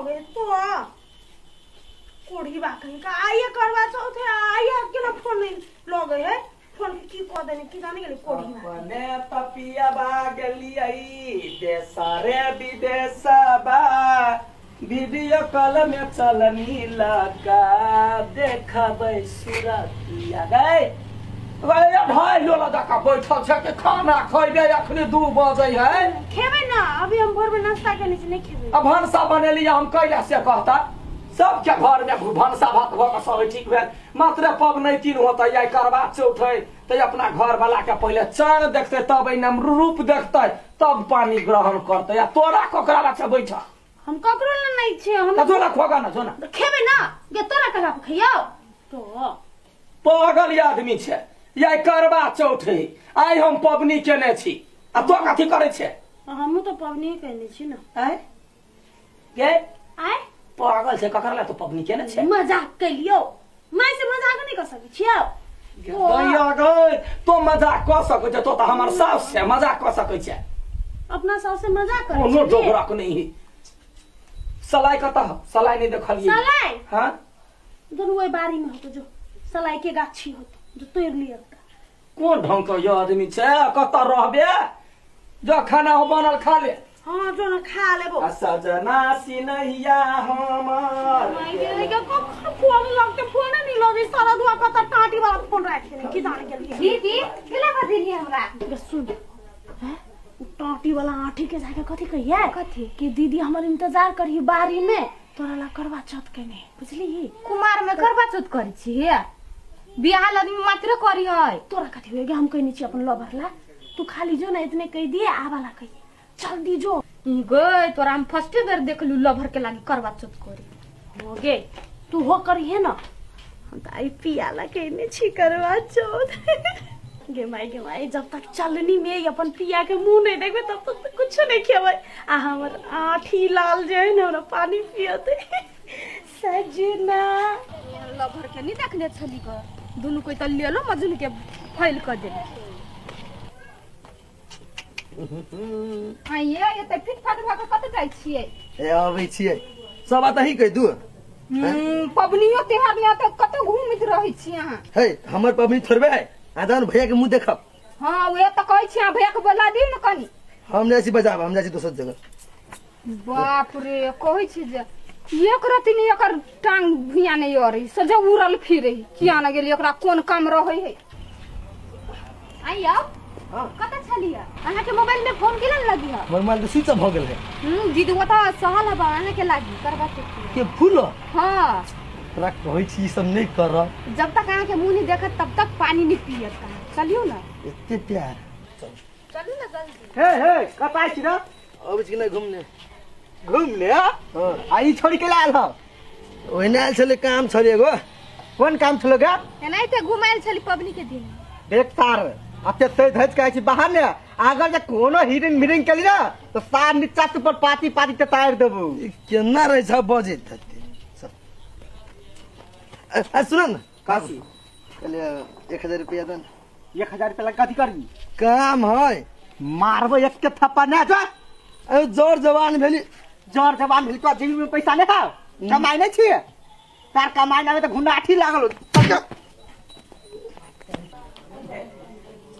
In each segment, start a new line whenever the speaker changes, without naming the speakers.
लगे तो कोड़ी बात कहीं का आइए करवा चौथ है आइए के ना फोन नहीं लगे है फोन की को देने की जाने के लिए कोड़ी
अपने पपिया बा गली आई देसारे विदेश बा वीडियो कॉल में चलनी लगा देखा सूरतिया गए ढाई लोला दका बैठल छे के खाना खइबे अखनी 2 बजे है
खेबे ना अभी हम भोर में नाश्ता करने से नहीं खेबे
अब भनसा बनेली हम कैला से कहता सब के घर में भनसा भात भ के सब ठीक भेल मात्र पबनैतिन होता या करवा चौथ है त अपना घर वाला के पहले चांद देखते तब इनम रूप देखते तब पानी ग्रहण करते या तोरा कोकरा बच्चा बैठा
हम ककरो नहीं छे हम
जोना खोगा ना जोना
खेबे ना गे तोरा करा खइयो तो
पागल आदमी छे या करवा चौथ है आई हम पबनी केने छी आ तो कथि करे छे
हम तो पबनी केने छी ना
आय गे
आय
पागल छे ककरला तो पबनी केने छे
मजाक कलियो मैं से मजाक नहीं कर सकै छियो
भैया गए तो मजाक कर सकै छ तो हमर सास से मजाक कर सकै छ
अपना सास से मजाक करे
कोनो जोगरक नहीं सलाई कत सलाई नहीं देखलिए
सलाई
हां
दोनों वही बारी में हो तो जो सलाई के गाछी हो जो तोड़ लिया
कौन ढंग का यो आदमी छे कत रहबे जो खाना हो बनल खा ले
हां जो ना खा लेबो
सजना सिनहिया हमर
मैं के फोन लगते फोन नहीं लगे सारा दुआ कत टाटी वाला फोन रखे की जाने के लिए
दीदी केला बदिली हमरा
सुन हैं टाटी वाला आठी के जाके कथि कहिए कथि कि दीदी हमर इंतजार करी बारी में तोरा ला करवा चौथ केने बुझली
कुमार में करवा चौथ करी छी बियाह आदमी मात्र करी है
तोरा कथि होगे हम कहनी छी अपन लवर ला तू खाली जो ना इतने कह दिए आवाला कही जल्दी जो
गए तोरा हम फर्स्ट बेर देखलू लवर के लागी करवा चौथ करी
हो गे तू हो करी है ना हम तो आई पियाला कहने छी करवा चौथ गे माई जब तक चलनी में अपन पिया के मुंह नहीं देखबे तब तक तो कुछ नहीं खेबै आ हमर आठी लाल जे है ना पानी पियते सजना
लवर के नहीं देखने छली ग दुनु कोई त लेलो मजुन के फैल कर दे आइए ये त फिट फाट भाग कत जाय छिए
ए आबै छिए सब बात ही कह दू
पबनियो त्योहार में त कत घूमित रहै छी अहाँ
हे हमर पबनी थोड़बे है आदान भैया के मुंह देखब
हां वे त कहै छी भैया के बोला दी न कनी
हम जैसी बजाब हम जैसी दोसर जगह
बाप रे कहै छी जे एक रति नहीं एकर टांग भिया नहीं अरे सजा उड़ल फिरे किया न गेली एकरा कोन काम रहै है आइयो
हां
कत छलिया अहाँ के मोबाइल में फोन केलन लगी है
मोबाइल तो स्विच ऑफ हो गेल है
दीदी वो त सहल है अहाँ के लागी करवा
के फूल
हां
तोरा कहै छी सब नहीं कर
जब तक अहाँ के मुंह नहीं देखत तब तक पानी नहीं पियत चलियो ना
इतने प्यार
चलू ना जल्दी
हे कत आइ छी रे
अब कि घूमने
घूमने आई छोड़ी के लाल हो
ओइने आल छले काम छले एगो
कौन काम छलो गे
एनाइते घुमाइल छली पबनी के दिन
देख तार अते ते धज कहै छी बाहर ने अगर जे कोनो हिरिंग मिरिंग केली ना तो सार नीचा से पर पाती पाती ते तार देबो
केना रह छ बजे तते आ सुन न
कासी
कहले 1000 रुपया दन
1000 रुपया कथि करबी
काम है
मारबो एक के थप्पा ना जा
ए जोर जवान भेली
जोर जवान भेल तो जेबी में पैसा नहीं था कमाई नहीं छी तार कमाई ना तो घुनाठी लागल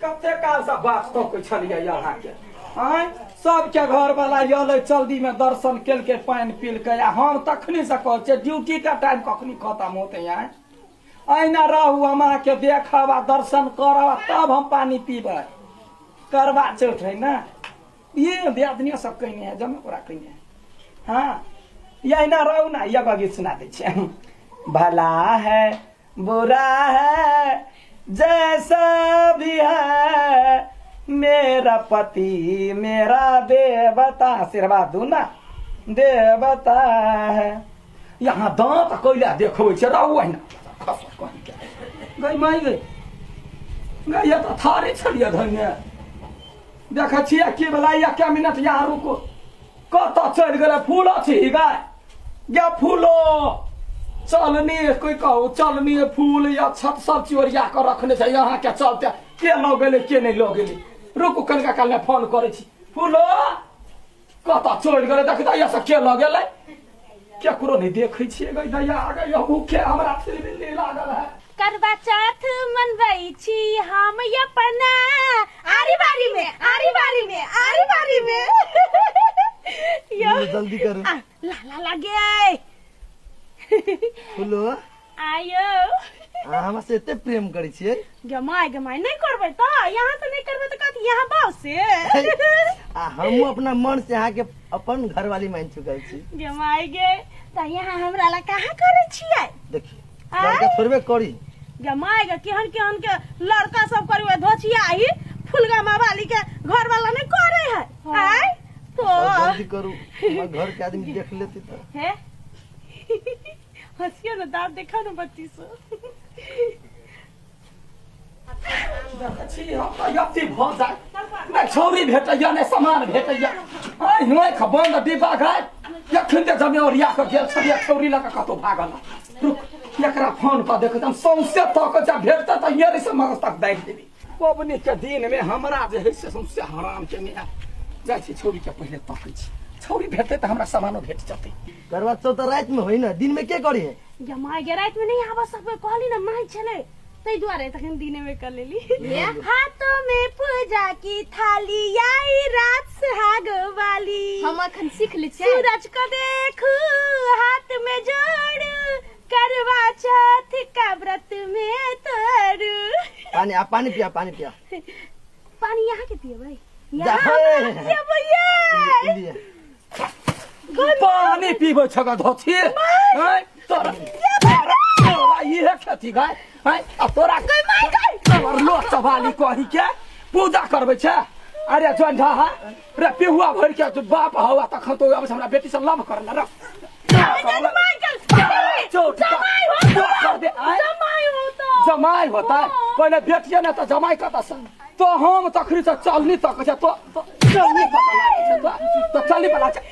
कते काल से बात तो कोई छलिया यहाँ के हां सब के घर वाला यले जल्दी में दर्शन केल के पानी पील के हम तखनी से कह छे ड्यूटी का टाइम कखनी खत्म होते हैं आइना रहू हमारा के देखबा दर्शन करबा तब हम पानी पीबे करवा चौथ है ना ये बेदनिया सब कहने है जमा पूरा कहने है हाँ ये ना रहू ना ये गीत सुना दे छे भला है बुरा है जैसा भी है मेरा पति मेरा देवता सिरवा दू ना देवता है यहाँ दांत कोइला देखबै छे रहू है ना गई माई गई गई ये तो थारे छलिया धन्य देखा छिया की बला या क्या मिनट यहाँ रुको कत चल गए फूल छी गाय या फूलो चलनी कोई कहू चलनी फूल या छत सब चोरिया कर रखने छै यहाँ के चलते के लग गेले के नहीं लग गेले रुकू कनका काल में फोन करे छी फूलो कत चल गए देख त या से के लग गेले केकरो नहीं देखै छियै गई दैया आ गई भूखे हमरा फिल्म नहीं लागल है।
करवा चौथ मनबै छी हम अपना आरी बारी में आरी बारी में आरी बारी में
जल्दी करो।
ला ला लगे
बोलो
आयो
हमसे एते प्रेम करै छियै।
गमाय गमाय नहीं करबै त यहाँ तो नहीं करबै त कथि यहाँ बाव से
हम अपना मन से अहाँ के अपन घरवाली मान चुकल छी।
गमाय गे त यहाँ हमरा ला कहाँ करै छियै।
देखी लड़का थोड़बे करी
गमाय गे केहन केहन के लड़का सब करबै धोछिया ही फुलगामा वाली के घर वाला नहीं करे है। आय तो
जल्दी करू हमर घर के आदमी देख लेते त
है हंसिया ना दांत देखा ना बच्ची से
छी हम यति भ जाय नै छौरी भेटैया नै सामान भेटैया। आइ नै खबन डिब्बा घाय यखन ते जमे ओरिया के गेल छलिया छौरी लग कतो भागल। रुक एकरा फोन पर देख हम सौंसे तक जा भेटता त येरी से मगज तक दाइ देबी। पबनी के दिन में हमरा जे है से सौंसे हराम के में जाय छी छौरी के पहिले तकै छी छौरी भेटते त हमरा सामानो भेट जते।
करवा चौथ रात में होई ना दिन में के करी है।
जमाई के रात में नहीं आवा सकबे कहली ना माई छले तै द्वारे तखन दिने में कर लेली। हाथों में पूजा की थाली आई रात सुहाग वाली
हम अखन सीख ली छै।
सूरज को देखू हाथ में जोड़ू करवा चौथ का व्रत में तोड़ू।
पानी पिया पानी पिया।
पानी यहाँ के पिए भाई
जा
यहाँ भैया
पानी पीबो छगा धोछी हैं तोरा तोरा ये खेती गाय हैं आ तोरा तोर लो सवाली कहि के पूजा करबै छै। अरे जोंढा हा रे पिहुआ भर के तू बाप हवा तखन तो अब हमरा बेटी से लव करना रे जमाई होता पहले बेटिया ने तो जमाई कता सन तो हम तखरी से चलनी तक छै तो चलनी पता लागे छै तो चलनी पता छै।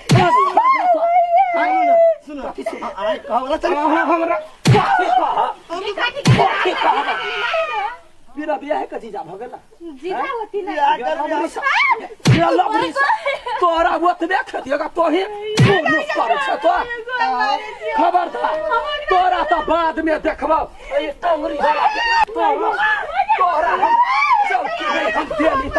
सुनो आइ कहला चल
हमरा बिना बियाह के जीजा भ गेला
जीजा होती ना
तोरा ओतबे खेतिएगा तोही करे छ तो खबरदार तोरा तो बाद में देखबो ए टंगरी वाला तोरा हम चौकी में हम देली त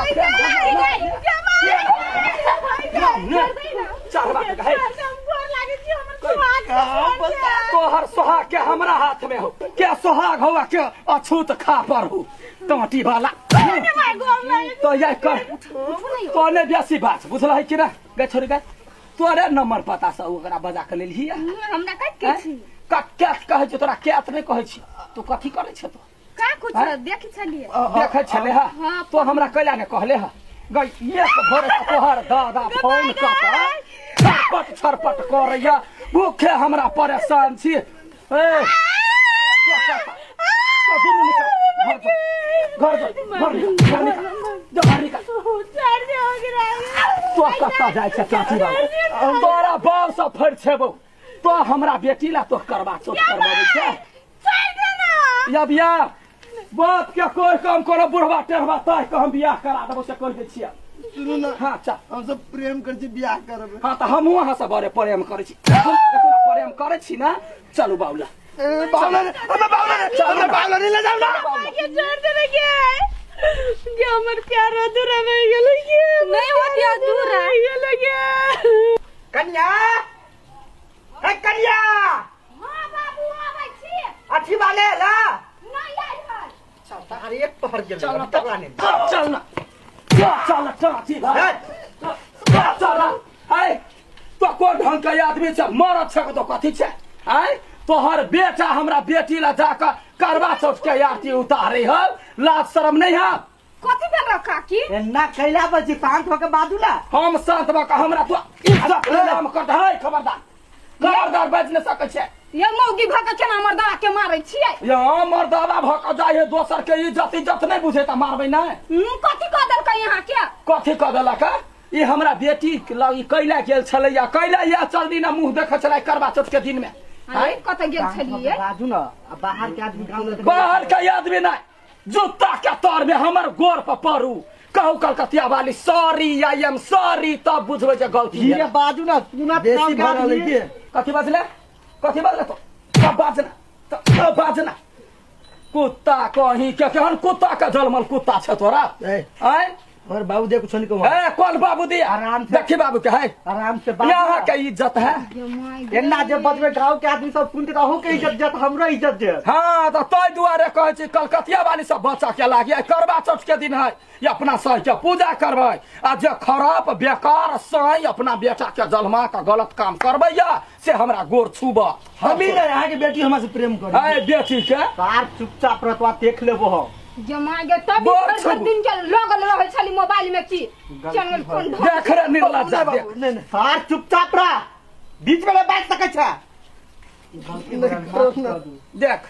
तोहर सोहाग के हमरा हाथ में हो क्या सोहाग हुआ के अछूत खा पर हो टमाटी वाला तो ये कर तो ने बेसी बात बुझल है कि ना गे छोरी गे तोरे नंबर पता से ओकरा बजा के लेलही
हमरा कट छी
क्या कहै छ तोरा क्या नहीं कहै छी तू कथि करै छ तो
का कुछ देखि छलिए
देखै छले हा तो हमरा कैला ने कहले हा गई ये भोर तोहर दादा फोन छरपट छरपट करैया भूखे हमरा परेशान छी ए तोरा बाप से फर छेबो तो हमरा बेटी ला तो करवा चौथ करवाबै छै। या बियाह बाप के कोई काम करो बुढ़वा टेढ़वा तय के हम बियाह करा देबो से कह दे छियै।
सुनु ना
हां चा
हम सब प्रेम कर छी बियाह करब।
हां त हमहु अहाँ से बड़े प्रेम करै छी प्रेम करै छी ना चलू बाउला
बाउला रे ले जाऊ ना
ये छोड़ दे रे ये हमर प्यार अधूरा रह गेल ये नहीं होती अधूरा ये लगे
कन्या है कन्या
हां बाबू आबै छी
अथी वाले ला
नहीं आई है
चल अरे एक पहर गेल चल तकलाने चल ना चल टाटी भाई चल है तो कोन ढंग के आदमी छ मरत छ तो कथि छ है तोहर बेटा हमरा बेटी ला जाकर करवा चौथ के आरती उतारे हो लाज शर्म नहीं है
कथि भेल काकी
एन्ना कैला बजी शांत होके बाजू ना
हम शांत भ के हमरा तो इज्जत नाम कर है खबरदार बाज न सकै छै।
ये मौगी भक के ना हमर दादा के मारै छियै
या हमर दादा भक जाय है दोसर के इज्जत नहीं बुझे त मारबै नहीं
कथि क देल के यहाँ के
कथि क देलक ई हमरा बेटी लगी कैला गेल छलैया कैला या जल्दी ना मुंह देख छलै करवा चौथ के दिन में
अरे कत गेल छलिए
बाजू ना अब बाहर के आदमी गांव में
बाहर के आदमी नहीं जूता के तौर में हमर गोर पर पड़ू कहू कलकतिया वाली सॉरी आई एम सॉरी तब बुझबै जे गलती
ये बाजू ना सुना
बेसी भरल है के
कथि बजले कथी बाजले तो सब बाजना कुत्ता कहीं के केहन कुत्ता के जलमल कुत्ता छ तोरा आय
और बाबू दे कुछ नहीं कहो
ए कौन बाबू दी
आराम से
देखी बाबू के है
आराम से
यहाँ के इज्जत है
एना जे बजबे गांव के आदमी सब सुनते रहू के इज्जत हमरो इज्जत जे
हाँ तो तै दुआरे कहै छी कलकतिया वाली सब बच्चा के लागी करवा चौथ के दिन है ये अपना सही के पूजा करबै आ जे खराब बेकार सही अपना बेटा के जलमा के गलत काम करबै या से हमरा गोर छुबा
हम ही ना यहाँ की बेटी हमसे प्रेम करे
है बेटी के
तार चुपचाप रहतवा देख लेबो हम
जमाई गे तब भर दिन के लगल रहे छली मोबाइल में की चैनल कोन
देख रे निर्लज्ज देख
नहीं
तार चुपचाप रह बीच में बात सकै छ
देख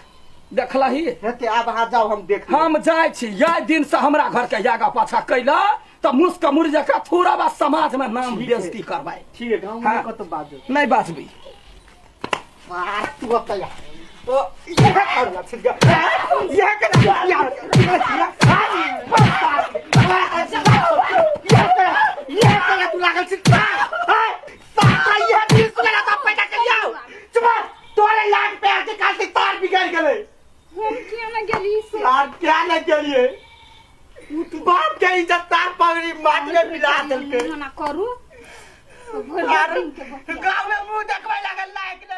देखलही
हेते आब आ जाओ हम देख
हम जाय छी यह दिन से हमरा घर के यागा पाछा कैला तो मुस्क मुर्जे का थोड़ा बा समाज में नाम बेइज्जती करबै
ठीक है गांव में कत बाजो
नहीं बाजबी
तार तू तया ओ ये करना छिगा ये तू लागल छी तार ये दिल को लगा तो पैदा कर लियो चुप तोरे लाग पे आके काल से तार बिगड़ गेले
हम क्या ना गेली से
तार क्या न गेलिए तू बाप के इज्जत तार पगड़ी माटी में मिला देलके
ना करू भर दिन के
गांव में मुंह देखबै लागल लायक